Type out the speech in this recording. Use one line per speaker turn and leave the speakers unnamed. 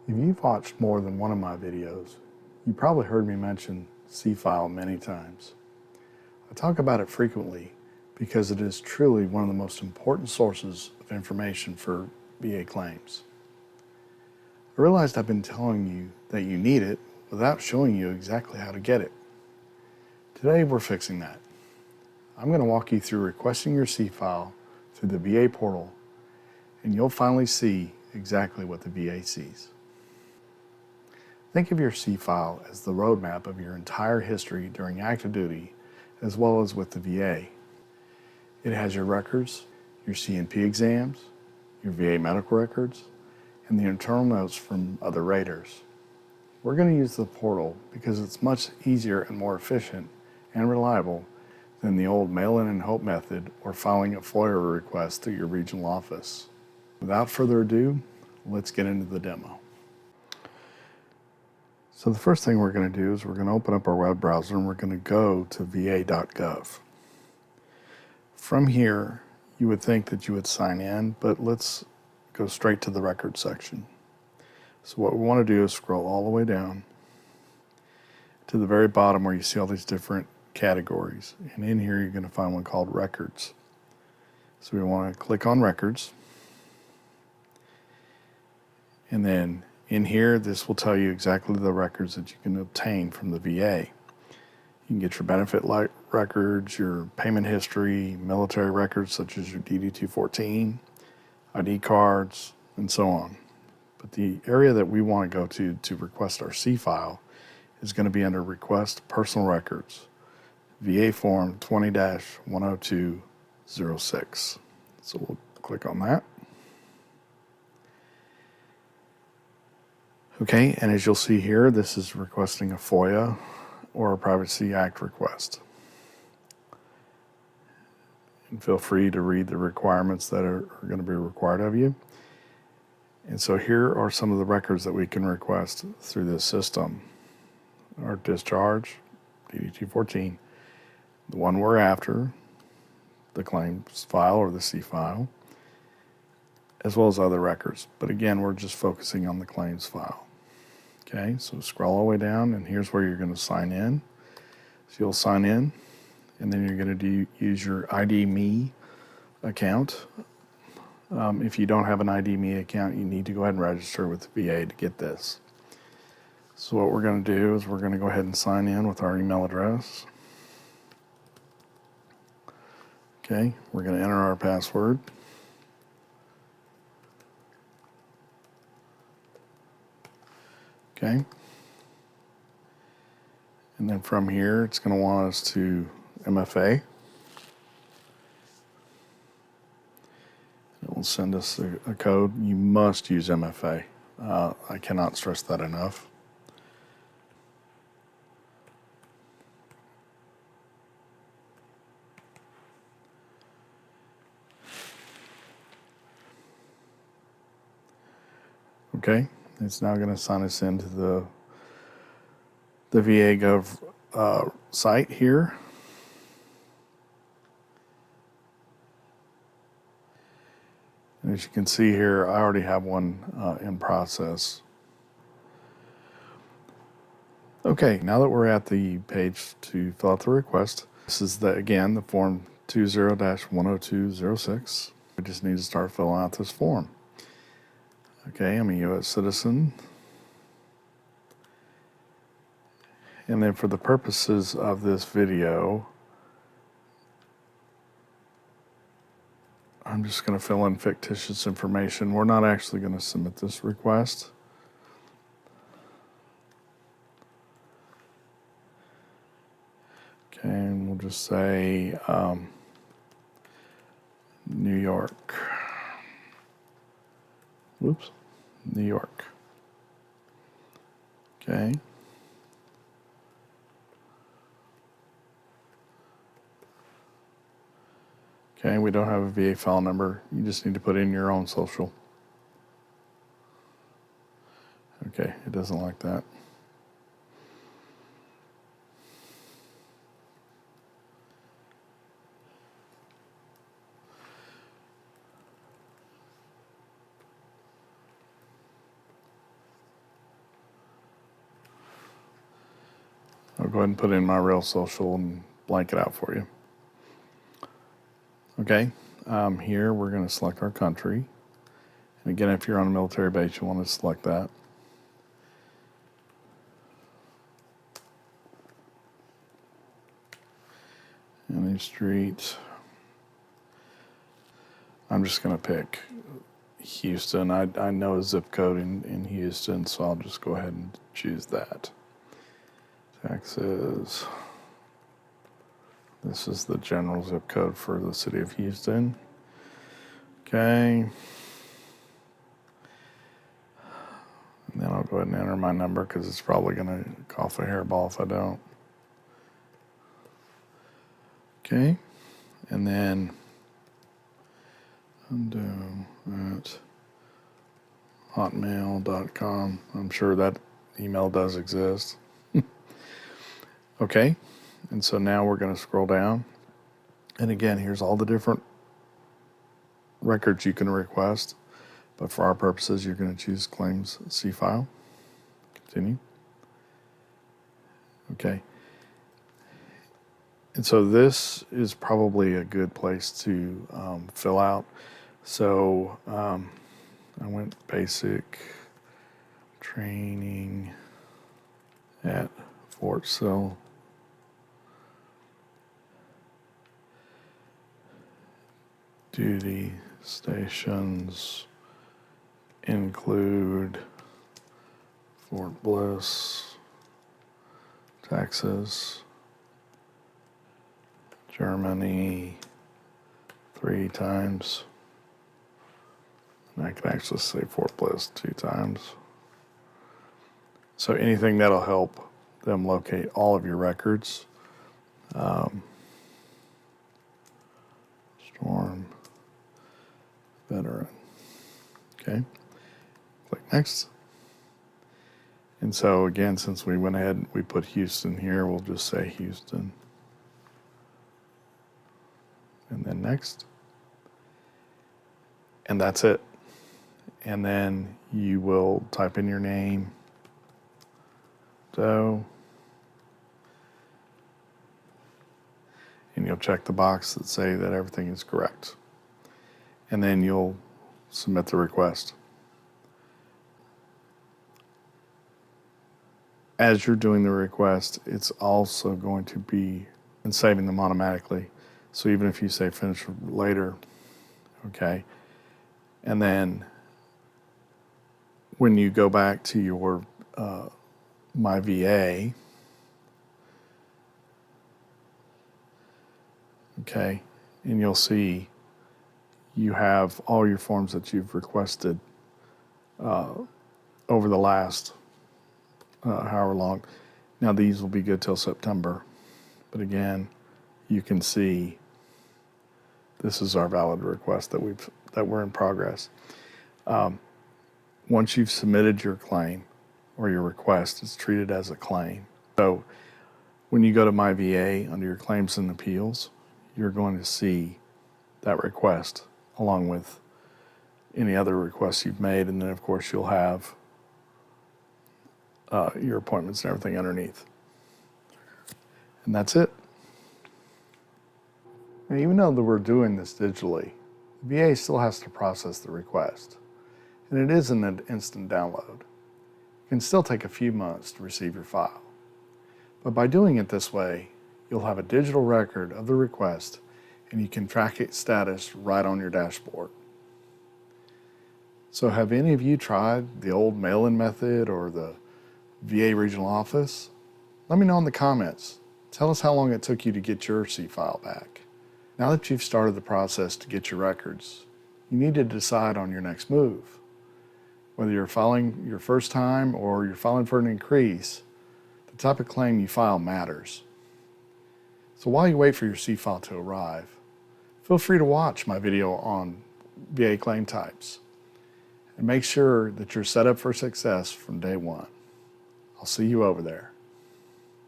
If you've watched more than one of my videos, you probably heard me mention C-file many times. I talk about it frequently because it is truly one of the most important sources of information for VA claims. I realized I've been telling you that you need it without showing you exactly how to get it. Today we're fixing that. I'm going to walk you through requesting your C-file through the VA portal, and you'll finally see exactly what the VA sees. Think of your C-file as the roadmap of your entire history during active duty, as well as with the VA. It has your records, your C&P exams, your VA medical records, and the internal notes from other raters. We're going to use the portal because it's much easier and more efficient and reliable than the old mail-in and hope method or filing a FOIA request through your regional office. Without further ado, let's get into the demo. So the first thing we're going to do is we're going to open up our web browser and we're going to go to VA.gov. From here, you would think that you would sign in, but let's go straight to the record section. So what we want to do is scroll all the way down to the very bottom where you see all these different categories. And in here, you're going to find one called Records. So we want to click on Records. And then in here, this will tell you exactly the records that you can obtain from the VA. You can get your benefit records, your payment history, military records such as your DD-214, ID cards, and so on. But the area that we want to go to request our C-file is going to be under Request Personal Records, VA Form 20-10206. So we'll click on that. Okay, and as you'll see here, this is requesting a FOIA or a Privacy Act request. And feel free to read the requirements that are going to be required of you. And so here are some of the records that we can request through this system. Our discharge, DD-214, the one we're after, the claims file or the C-file, as well as other records. But again, we're just focusing on the claims file. Okay, so scroll all the way down, and here's where you're going to sign in. So you'll sign in, and then you're going to use your ID.me account. If you don't have an ID.me account, you need to go ahead and register with the VA to get this. So what we're going to do is we're going to go ahead and sign in with our email address. Okay, we're going to enter our password. Okay. And then from here, it's going to want us to MFA. It will send us a code. You must use MFA. I cannot stress that enough. Okay, it's now going to sign us into the VA.gov site here. And as you can see here, I already have one in process. Okay, now that we're at the page to fill out the request, this is again the form 20-10206. We just need to start filling out this form. Okay, I'm a U.S. citizen. And then for the purposes of this video, I'm just going to fill in fictitious information. We're not actually going to submit this request. Okay, and we'll just say New York. Whoops, New York. Okay. Okay, we don't have a VA file number. You just need to put in your own social. Okay, it doesn't like that. I'll go ahead and put in my real social and blank it out for you. Okay, here we're going to select our country. And again, if you're on a military base, you want to select that. Any street. I'm just going to pick Houston. I know a zip code in Houston, so I'll just go ahead and choose that. Texas. This is the general zip code for the city of Houston. Okay. And then I'll go ahead and enter my number because it's probably going to cough a hairball if I don't. Okay. And then undo at hotmail.com. I'm sure that email does exist. Okay. And so now we're going to scroll down. And again, here's all the different records you can request. But for our purposes, you're going to choose Claims C file. Continue. Okay. And so this is probably a good place to fill out. So I went basic training at Fort Sill. Duty stations include Fort Bliss, Texas, Germany 3 times. And I can actually say Fort Bliss 2 times. So anything that'll help them locate all of your records. Storm veteran. Okay. Click next. And so again, since we went ahead and we put Houston here, we'll just say Houston. And then next. And that's it. And then you will type in your name. So, and you'll check the box that say that everything is correct. And then you'll submit the request. As you're doing the request, it's also going to be and saving them automatically. So even if you say finish later, okay, and then when you go back to your My VA, okay, and you'll see you have all your forms that you've requested over the last however long. Now these will be good till September, but again, you can see this is our valid request that we're in progress. Once you've submitted your claim or your request, it's treated as a claim. So when you go to My VA under your claims and appeals, you're going to see that request along with any other requests you've made, and then of course you'll have your appointments and everything underneath. And that's it. And even though we're doing this digitally, the VA still has to process the request. And it isn't an instant download. It can still take a few months to receive your file. But by doing it this way, you'll have a digital record of the request and you can track its status right on your dashboard. So have any of you tried the old mail-in method or the VA regional office? Let me know in the comments. Tell us how long it took you to get your C file back. Now that you've started the process to get your records, you need to decide on your next move. Whether you're filing your first time or you're filing for an increase, the type of claim you file matters. So while you wait for your C file to arrive, feel free to watch my video on VA claim types and make sure that you're set up for success from day one. I'll see you over there.